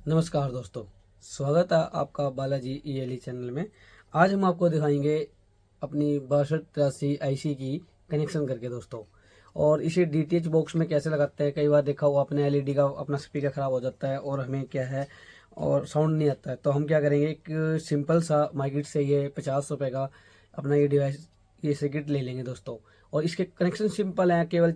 नमस्कार दोस्तों, स्वागत है आपका बालाजी ईएलई चैनल में। आज हम आपको दिखाएंगे अपनी 6283 आईसी की कनेक्शन करके दोस्तों, और इसे डीटीएच बॉक्स में कैसे लगाते हैं। कई बार देखा हुआ अपने एलईडी का अपना स्पीकर ख़राब हो जाता है और हमें क्या है और साउंड नहीं आता है, तो हम क्या करेंगे, एक सिंपल सा मार्केट से ये 50 रुपये का अपना ये डिवाइस ये सर्किट ले लेंगे दोस्तों। और इसके कनेक्शन सिंपल हैं, केवल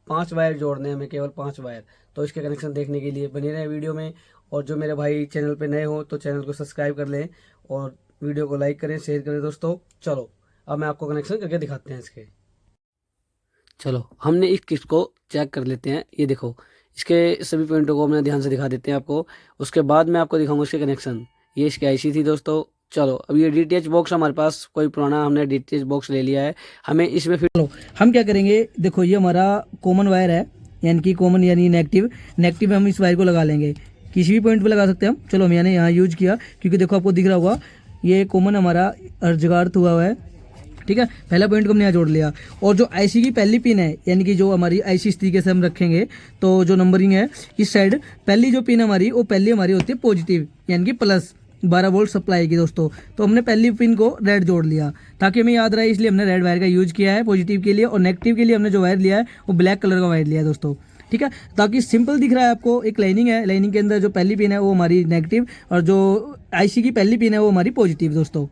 5 वायर जोड़ने हैं हमें, केवल 5 वायर। तो इसके कनेक्शन देखने के लिए बने रहे वीडियो में। और जो मेरे भाई चैनल पे नए हो तो चैनल को सब्सक्राइब कर लें और वीडियो को लाइक करें, शेयर करें दोस्तों। चलो अब मैं आपको कनेक्शन करके दिखाते हैं इसके। चलो हमने इस किट को चेक कर लेते हैं। ये देखो, इसके सभी पॉइंटों को हमने ध्यान से दिखा देते हैं आपको। उसके बाद मैं आपको दिखाऊंगा इसके कनेक्शन। ये इसकी आईसी थी दोस्तों। चलो अब ये डीटीएच बॉक्स हमारे पास कोई पुराना हमने डीटीएच बॉक्स ले लिया है, हमें इसमें फिर चलो हम क्या करेंगे, देखो ये हमारा कॉमन वायर है, यानी कि कॉमन यानी नेगेटिव हम इस वायर को लगा लेंगे। किसी भी पॉइंट पे लगा सकते हैं हम। चलो मैंने यहाँ यूज किया क्योंकि देखो आपको दिख रहा होगा ये कॉमन हमारा हर जगह अर्थ हुआ है, ठीक है। पहला पॉइंट को हमने यहाँ जोड़ लिया। और जो आईसी की पहली पिन है, यानी कि जो हमारी आईसी इस तरीके से हम रखेंगे, तो जो नंबरिंग है इस साइड पहली जो पिन हमारी वो पहली हमारी होती है पॉजिटिव, यानी कि प्लस 12 वोल्ट सप्लाई की दोस्तों। तो हमने पहली पिन को रेड जोड़ लिया ताकि हमें याद रहे, इसलिए हमने रेड वायर का यूज किया है पॉजिटिव के लिए। और नेगेटिव के लिए हमने जो वायर लिया है वो ब्लैक कलर का वायर लिया है दोस्तों, ठीक है। ताकि सिंपल दिख रहा है आपको, एक लाइनिंग है, लाइनिंग के अंदर जो पहली पिन है वो हमारी नेगेटिव और जो आईसी की पहली पिन है वो हमारी पॉजिटिव दोस्तों।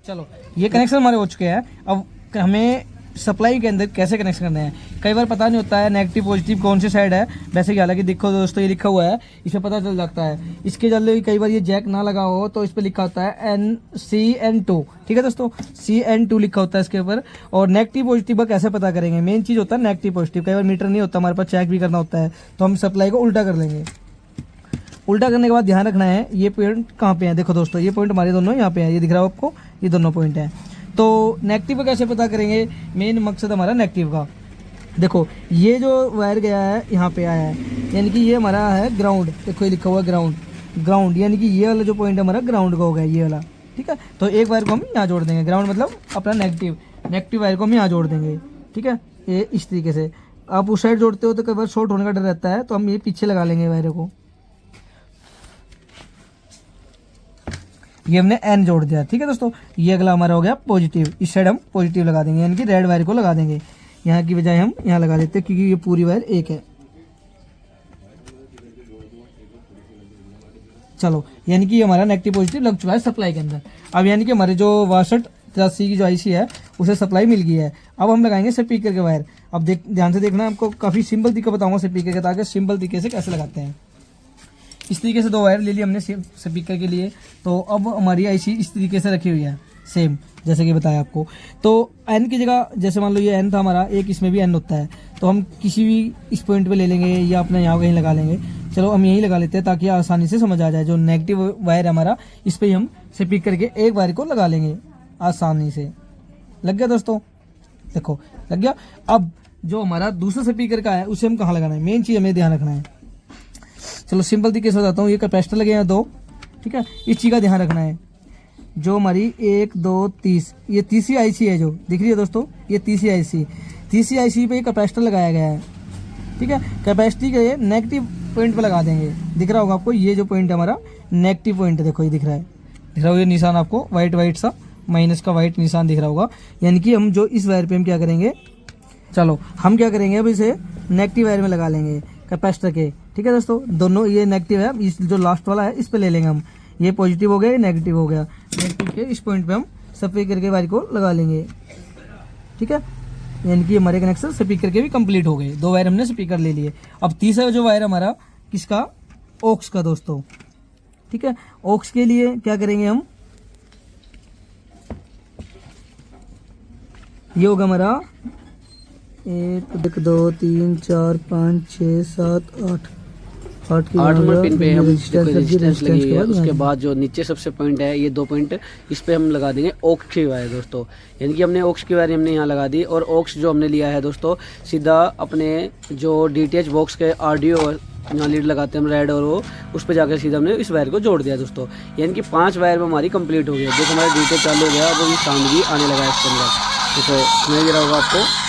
चलो ये कनेक्शन हमारे हो चुके हैं। अब हमें सप्लाई के अंदर कैसे कनेक्शन करना है, कई बार पता नहीं होता है नेगेटिव पॉजिटिव कौन सी साइड है। वैसे कि हालांकि देखो दोस्तों ये लिखा हुआ है, इस पर पता चल जाता है। इसके जल्दी कई बार ये जैक ना लगा हो तो इस पर लिखा होता है NCN2, ठीक है दोस्तों, CN2 लिखा होता है इसके ऊपर। और नेगेटिव पॉजिटिव का कैसे पता करेंगे, मेन चीज़ होता है नेगेटिव पॉजिटिव। कई बार मीटर नहीं होता हमारे पास, चेक भी करना होता है, तो हम सप्लाई को उल्टा कर लेंगे। उल्टा करने के बाद ध्यान रखना है ये पॉइंट कहाँ पे है। देखो दोस्तों ये पॉइंट हमारे दोनों यहाँ पे है, ये दिख रहा है आपको, ये दोनों पॉइंट हैं। तो नेगेटिव का कैसे पता करेंगे, मेन मकसद हमारा नेगेटिव का। देखो ये जो वायर गया है यहाँ पे आया है, यानी कि ये हमारा है ग्राउंड। देखो ये लिखा हुआ है ग्राउंड, यानी कि ये वाला जो पॉइंट है हमारा ग्राउंड का हो गया, ये वाला, ठीक है। तो एक वायर को हम यहाँ जोड़ देंगे, ग्राउंड मतलब अपना नेगेटिव वायर को हम यहाँ जोड़ देंगे, ठीक है। ये इस तरीके से आप उस साइड जोड़ते हो तो कई बार शॉर्ट होने का डर रहता है, तो हम ये पीछे लगा लेंगे वायर को। ये हमने एन जोड़ दिया, ठीक है दोस्तों। ये अगला हमारा हो गया पॉजिटिव, इस साइड हम पॉजिटिव लगा देंगे, यानी कि रेड वायर को लगा देंगे। यहाँ की बजाय हम यहाँ लगा देते हैं क्योंकि ये पूरी वायर एक है। चलो यानी कि हमारा नेगेटिव पॉजिटिव लग चुका है सप्लाई के अंदर। अब यानी कि हमारे जो 6283 की जो आईसी है उसे सप्लाई मिल गई है। अब हम लगाएंगे स्पीकर के वायर। अब ध्यान से देखना, आपको काफ़ी सिंपल तरीका बताऊंगा स्पीकर के, ताकि सिंपल तरीके से कैसे लगाते हैं। इस तरीके से 2 वायर ले लिए हमने स्पीकर के लिए। तो अब हमारी आईसी इस तरीके से रखी हुई है, सेम जैसे कि बताया आपको। तो एन की जगह, जैसे मान लो ये एन था हमारा, एक इसमें भी एन होता है, तो हम किसी भी इस पॉइंट पे ले लेंगे या अपने यहाँ कहीं लगा लेंगे। चलो हम यहीं लगा लेते हैं ताकि आसानी से समझ आ जाए। जो नेगेटिव वायर है हमारा, इस पर ही हम स्पीकर के एक वायर को लगा लेंगे आसानी से। लग गया दोस्तों, देखो लग गया। अब जो हमारा दूसरा स्पीकर का है उसे हम कहाँ लगाना है, मेन चीज़ हमें ध्यान रखना है। चलो सिंपल तरीके से बताता हूँ। ये कैपेसिटर लगे हैं 2, ठीक है। इस चीज़ का ध्यान रखना है। जो हमारी 1 2 30, ये तीसरी आईसी है जो दिख रही है दोस्तों, ये तीसरी आईसी पे कैपेसिटर लगाया गया है, ठीक है। कैपेसिटी के नेगेटिव पॉइंट पे लगा देंगे। दिख रहा होगा आपको, ये जो पॉइंट है हमारा नेगेटिव पॉइंट है, देखो ये दिख रहा है ये निशान आपको, वाइट सा माइनस का वाइट निशान दिख रहा होगा। यानी कि हम जो इस वायर पे हम क्या करेंगे, चलो हम क्या करेंगे, अब इसे नेगेटिव वायर में लगा लेंगे कैपेसिटर के, ठीक है दोस्तों। दोनों ये नेगेटिव है, इस जो लास्ट वाला है इस पे ले लेंगे हम। ये पॉजिटिव हो गया, ये नेगेटिव हो गया। नेगेटिव के इस पॉइंट पे हम स्पीकर के वायर को लगा लेंगे, ठीक है। यानी कि हमारे कनेक्शन स्पीकर के भी कंप्लीट हो गए। 2 वायर हमने स्पीकर ले लिए। अब तीसरा जो वायर हमारा किसका, ऑक्स का दोस्तों, ठीक है। ऑक्स के लिए क्या करेंगे हम, ये होगा हमारा 1 2 3 4 5 6 7 8 नंबर पिन पे हम रेजिस्टेंस लगी है। उसके बाद जो नीचे सबसे पॉइंट है, ये 2 पॉइंट, इस पे हम लगा देंगे ऑक्स की वायर दोस्तों। यानी कि हमने ऑक्स की वायर हमने यहाँ लगा दी। और ऑक्स जो हमने लिया है दोस्तों, सीधा अपने जो डीटीएच बॉक्स के ऑडियो यहाँ लीड लगाते हैं हम रेड, और वो उस पर जाकर सीधा हमने इस वायर को जोड़ दिया दोस्तों। यानी कि 5 वायर में हमारी कंप्लीट हो गई। देखो हमारा डीटीएच चालू हो गया, अब साउंड भी आने लगा है इसके अंदर, देखो सुनाई दे रहा होगा आपको।